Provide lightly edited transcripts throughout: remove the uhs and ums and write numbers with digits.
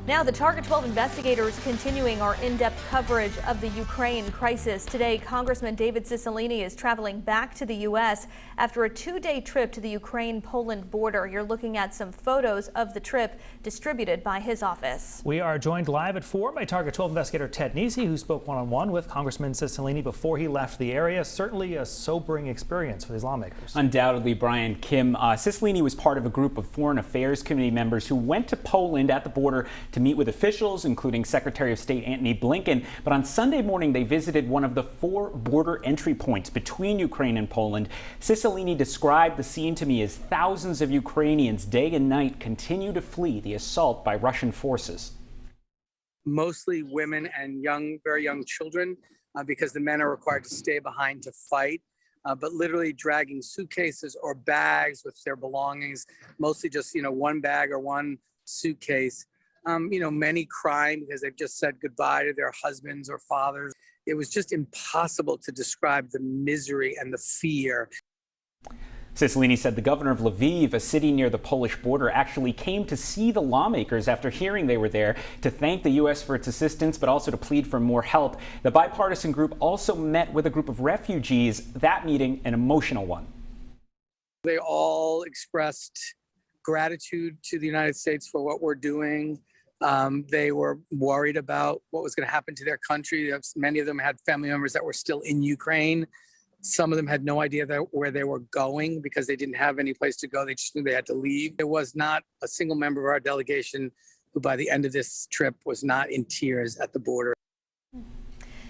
Now, the Target 12 investigators continuing our in-depth coverage of the Ukraine crisis. Today, Congressman David Cicilline is traveling back to the U.S. after a two-day trip to the Ukraine-Poland border. You're looking at some photos of the trip distributed by his office. We are joined live at 4 by Target 12 investigator Ted Nesi, who spoke one-on-one with Congressman Cicilline before he left the area. Certainly a sobering experience for these lawmakers. Undoubtedly, Brian. Kim, Cicilline was part of a group of Foreign Affairs Committee members who went to Poland at the border to meet with officials, including Secretary of State Antony Blinken. But on Sunday morning, they visited one of the 4 border entry points between Ukraine and Poland. Cicilline described the scene to me as thousands of Ukrainians day and night continue to flee the assault by Russian forces. Mostly women and very young children, because the men are required to stay behind to fight. But literally dragging suitcases or bags with their belongings, mostly just, one bag or one suitcase. Many crying because they've just said goodbye to their husbands or fathers. It was just impossible to describe the misery and the fear. Cicilline said the governor of Lviv, a city near the Polish border, actually came to see the lawmakers after hearing they were there to thank the U.S. for its assistance, but also to plead for more help. The bipartisan group also met with a group of refugees, that meeting an emotional one. They all expressed gratitude to the United States for what we're doing. They were worried about what was going to happen to their country. Many of them had family members that were still in Ukraine. Some of them had no idea where they were going because they didn't have any place to go. They just knew they had to leave. There was not a single member of our delegation who by the end of this trip was not in tears at the border.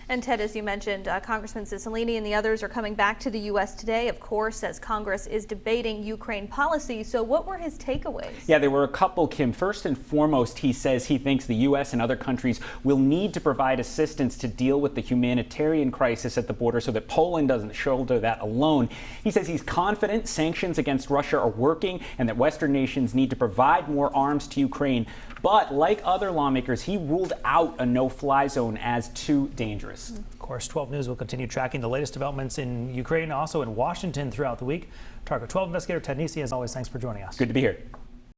And Ted, as you mentioned, Congressman Cicilline and the others are coming back to the U.S. today, of course, as Congress is debating Ukraine policy. So what were his takeaways? Yeah, there were a couple, Kim. First and foremost, he says he thinks the U.S. and other countries will need to provide assistance to deal with the humanitarian crisis at the border so that Poland doesn't shoulder that alone. He says he's confident sanctions against Russia are working and that Western nations need to provide more arms to Ukraine. But like other lawmakers, he ruled out a no-fly zone as too dangerous. Of course, 12 News will continue tracking the latest developments in Ukraine, also in Washington throughout the week. Target 12 investigator Ted Nesi, as always, thanks for joining us. Good to be here.